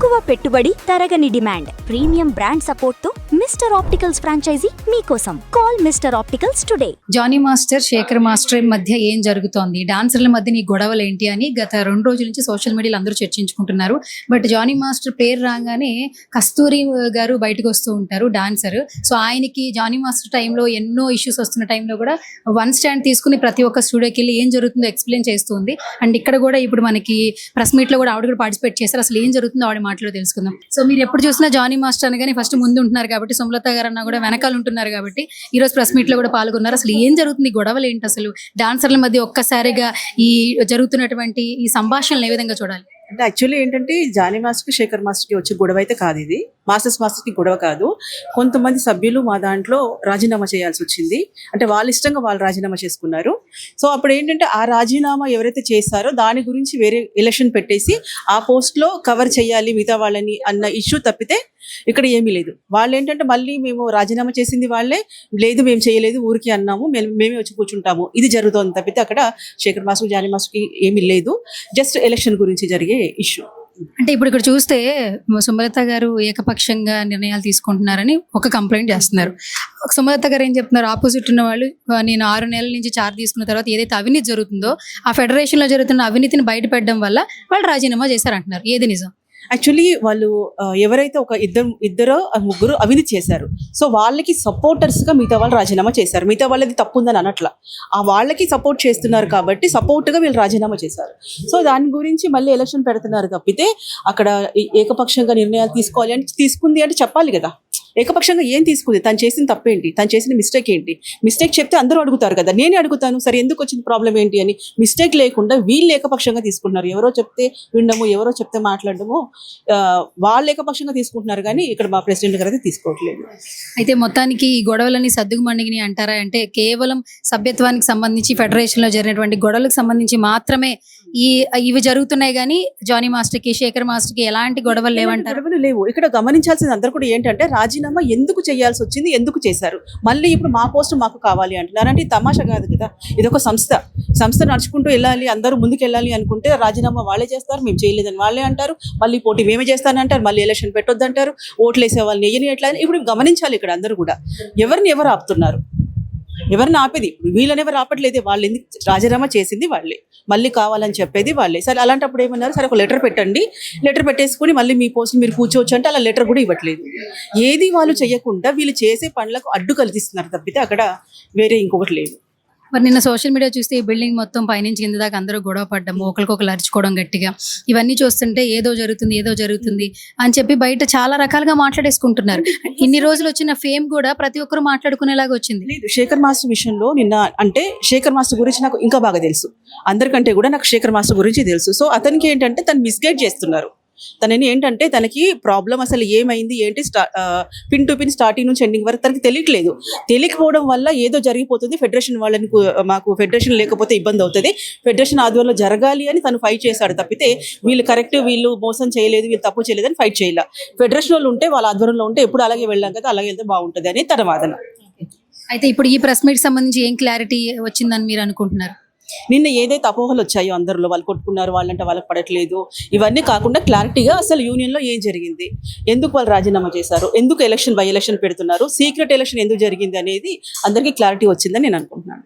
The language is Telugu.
తక్కువ పెట్టుబడి, తరగని డిమాండ్, ప్రీమియం బ్రాండ్ సపోర్ట్ తో మిస్టర్ ఆప్టికల్స్ ఫ్రాంచైజీ మీకోసం. Call Mister Opticals today. Jani master, Sekhar master మధ్య ఏం జరుగుతోంది, డాన్సర్ల మధ్య నీ గొడవలు ఏంటి అని గత 2 రోజుల నుంచి సోషల్ మీడియాలో అందరూ చర్చించుకుంటున్నారు. బట్ జానీ మాస్టర్ పేరు రాగానే కస్తూరి గారు బయటకు వస్తూ ఉంటారు, డాన్సర్. సో ఆయనకి జానీ మాస్టర్ టైంలో ఎన్నో ఇష్యూస్ వస్తున్న టైంలో కూడా వన్ స్టాండ్ తీసుకుని ప్రతి ఒక్క స్టూడియోకి వెళ్ళి ఏం జరుగుతుందో ఎక్స్ప్లెయిన్ చేస్తుంది. అండ్ ఇక్కడ కూడా ఇప్పుడు మనకి ప్రెస్ మీట్ లో కూడా ఆవిడ కూడా పార్టిసిపేట్ చేస్తారు. అసలు ఏం జరుగుతుందో ఆవిడ మాటలో తెలుసుకుందాం. సో మీరు ఎప్పుడు చూసినా జానీ మాస్టర్ అనగానే ఫస్ట్ ముందు ఉంటున్నారు కాబట్టి, సుమలత గారు అన్న కూడా వెనకాల ఉంటున్నారు కాబట్టి ఈ రోజు ప్రెస్ మీట్ లో కూడా పాల్గొన్నారు. అసలు ఏం జరుగుతుంది, గొడవలు ఏంటి, అసలు డాన్సర్ల మధ్య ఒక్కసారిగా ఈ జరుగుతున్నటువంటి ఈ సంభాషణలు ఏ విధంగా చూడాలి? అంటే యాక్చువల్లీ ఏంటంటే జానీ మాస్టర్కి శేఖర్ మాస్టర్కి వచ్చే గొడవ అయితే కాదు, ఇది మాస్టర్కి గొడవ కాదు. కొంతమంది సభ్యులు మా దాంట్లో రాజీనామా చేయాల్సి వచ్చింది. అంటే వాళ్ళ ఇష్టంగా వాళ్ళు రాజీనామా చేసుకున్నారు. సో అప్పుడు ఏంటంటే ఆ రాజీనామా ఎవరైతే చేశారో దాని గురించి వేరే ఎలక్షన్ పెట్టేసి ఆ పోస్ట్లో కవర్ చేయాలి మిగతా వాళ్ళని అన్న ఇష్యూ తప్పితే ఇక్కడ ఏమీ లేదు. వాళ్ళు ఏంటంటే మళ్ళీ మేము రాజీనామా చేసింది వాళ్ళే, లేదు మేము చేయలేదు ఊరికి అన్నాము, మేమే వచ్చి కూర్చుంటాము, ఇది జరుగుతోంది తప్పితే అక్కడ శేఖర్ మాస్టర్ జానీ మాస్టర్కి ఏమీ లేదు. జస్ట్ ఎలక్షన్ గురించి జరిగే ఇష్యూ. అంటే ఇప్పుడు ఇక్కడ చూస్తే సుమలత గారు ఏకపక్షంగా నిర్ణయాలు తీసుకుంటున్నారని ఒక కంప్లైంట్ చేస్తున్నారు. సుమలత గారు ఏం చెప్తున్నారు, ఆపోజిట్ ఉన్న వాళ్ళు నేను 6 నెలల నుంచి చార్జ్ తీసుకున్న తర్వాత ఏదైతే అవినీతి జరుగుతుందో ఆ ఫెడరేషన్ లో జరుగుతున్న అవినీతిని బయటపెట్టడం వల్ల వాళ్ళు రాజీనామా చేశారంటున్నారు. ఏది నిజం? యాక్చువల్లీ వాళ్ళు ఎవరైతే ఒక ఇద్దరు ముగ్గురు అవినీతి చేశారు, సో వాళ్ళకి సపోర్టర్స్గా మిగతా వాళ్ళు రాజీనామా చేశారు. మిగతా వాళ్ళది తప్పు ఉందని అనట్లా, ఆ వాళ్ళకి సపోర్ట్ చేస్తున్నారు కాబట్టి సపోర్ట్గా వీళ్ళు రాజీనామా చేశారు. సో దాని గురించి మళ్ళీ ఎలక్షన్ పెడుతున్నారు తప్పితే అక్కడ ఏకపక్షంగా నిర్ణయాలు తీసుకోవాలి అంటే తీసుకుంది అంటే చెప్పాలి కదా. ఏకపక్షంగా ఏం తీసుకుంది, తను చేసిన తప్పేంటి, తను చేసిన మిస్టేక్ ఏంటి, మిస్టేక్ చెప్తే అందరూ అడుగుతారు కదా, నేనే అడుగుతాను సరే ఎందుకు వచ్చింది ప్రాబ్లం ఏంటి అని. మిస్టేక్ లేకుండా వీళ్ళు ఏకపక్షంగా తీసుకుంటున్నారు. ఎవరో చెప్తే వినడము, ఎవరో చెప్తే మాట్లాడడము, వాళ్ళు ఏకపక్షంగా తీసుకుంటున్నారు కానీ ఇక్కడ మా ప్రెసిడెంట్ గారు అయితే తీసుకోవట్లేదు. అయితే మొత్తానికి ఈ గొడవలని సద్దుగుమణిగిని అంటారా? అంటే కేవలం సభ్యత్వానికి సంబంధించి ఫెడరేషన్ లో జరిగినటువంటి గొడవలకు సంబంధించి మాత్రమే ఇవి జరుగుతున్నాయి కానీ జానీ మాస్టర్కి శేఖర్ మాస్టర్కి ఎలాంటి గొడవలు లేవంటారు? గొడవలు లేవు. ఇక్కడ గమనించాల్సింది అందరూ కూడా ఏంటంటే రాజీనామా ఎందుకు చేయాల్సి వచ్చింది, ఎందుకు చేశారు, మళ్ళీ ఇప్పుడు మా పోస్ట్ మాకు కావాలి అంటున్నారు. అంటే తమాషా కాదు కదా, ఇదొక సంస్థ నడుచుకుంటూ వెళ్ళాలి, అందరూ ముందుకు వెళ్ళాలి అనుకుంటే రాజీనామా వాళ్ళే చేస్తారు, మేము చేయలేదని వాళ్ళే అంటారు, మళ్ళీ పోటీ మేమే చేస్తానంటారు, మళ్ళీ ఎలక్షన్ పెట్టొద్దు అంటారు, ఓట్లు వేసే వాళ్ళని నెయ్యని ఎట్లా. ఇప్పుడు గమనించాలి ఇక్కడ అందరూ కూడా ఎవరు ఆపుతున్నారు, ఎవరిని ఆపేది వీళ్ళని ఎవరు ఆపట్లేదు. వాళ్ళు ఎందుకు రాజీనామా చేసింది వాళ్ళే, మళ్ళీ కావాలని చెప్పేది వాళ్ళే. సరే అలాంటప్పుడు ఏమన్నారు, సరే ఒక లెటర్ పెట్టండి, లెటర్ పెట్టేసుకుని మళ్ళీ మీ పోస్ట్ మీరు కూర్చోవచ్చు అంటే అలా లెటర్ కూడా ఇవ్వట్లేదు. ఏది వాళ్ళు చేయకుండా వీళ్ళు చేసే పనులకు అడ్డు కల్పిస్తున్నారు తప్పితే అక్కడ వేరే ఇంకొకటి లేదు. మరి నిన్న సోషల్ మీడియా చూస్తే ఈ బిల్డింగ్ మొత్తం పైనుంచి కింద దాకా అందరూ గొడవ పడ్డము, ఒకరికొకరు అరుచుకోవడం గట్టిగా, ఇవన్నీ చూస్తుంటే ఏదో జరుగుతుంది అని చెప్పి బయట చాలా రకాలుగా మాట్లాడేసుకుంటున్నారు. ఇన్ని రోజులు వచ్చిన ఫేమ్ కూడా ప్రతి ఒక్కరు మాట్లాడుకునేలాగా వచ్చింది. లేదు, శేఖర్ మాస్టర్ విషయంలో నిన్న అంటే శేఖర్ మాస్టర్ గురించి నాకు ఇంకా బాగా తెలుసు, అందరికంటే కూడా నాకు శేఖర్ మాస్టర్ గురించి తెలుసు. సో అతనికి ఏంటంటే తను మిస్గైడ్ చేస్తున్నారు. తనని ఏంటంటే తనకి ప్రాబ్లం అసలు ఏమైంది ఏంటి పిన్ టు పిన్ స్టార్టింగ్ నుంచి ఎండింగ్ వరకు తనకి తెలియకపోవడం వల్ల ఏదో జరిగిపోతుంది, ఫెడరేషన్ వాళ్ళని మాకు ఫెడరేషన్ లేకపోతే ఇబ్బంది అవుతుంది, ఫెడరేషన్ ఆధ్వర్యంలో జరగాలి అని తను ఫైట్ చేశాడు తప్పితే వీళ్ళు కరెక్ట్, వీళ్ళు మోసం చేయలేదు, వీళ్ళు తప్పు చేయలేదు అని ఫైట్ చేయాల. ఫెడరేషన్ వాళ్ళు ఉంటే వాళ్ళ ఆధ్వర్యంలో ఉంటే ఎప్పుడు అలాగే వెళ్ళాం కదా, అలాగే వెళ్తే బాగుంటుంది అని తన వాదన. అయితే ఇప్పుడు ఈ ప్రెస్ మీట్ సంబంధించి ఏం క్లారిటీ వచ్చిందని మీరు అనుకుంటున్నారు? నిన్న ఏదైతే అపోహలు వచ్చాయో అందరిలో, వాళ్ళు కొట్టుకున్నారు, వాళ్ళంటే వాళ్ళకి పడట్లేదు, ఇవన్నీ కాకుండా క్లారిటీగా అసలు యూనియన్లో ఏం జరిగింది, ఎందుకు వాళ్ళు రాజీనామా చేశారు, ఎందుకు బై ఎలక్షన్ పెడుతున్నారు, సీక్రెట్ ఎలక్షన్ ఎందుకు జరిగింది అనేది అందరికీ క్లారిటీ వచ్చిందని నేను అనుకుంటున్నాను.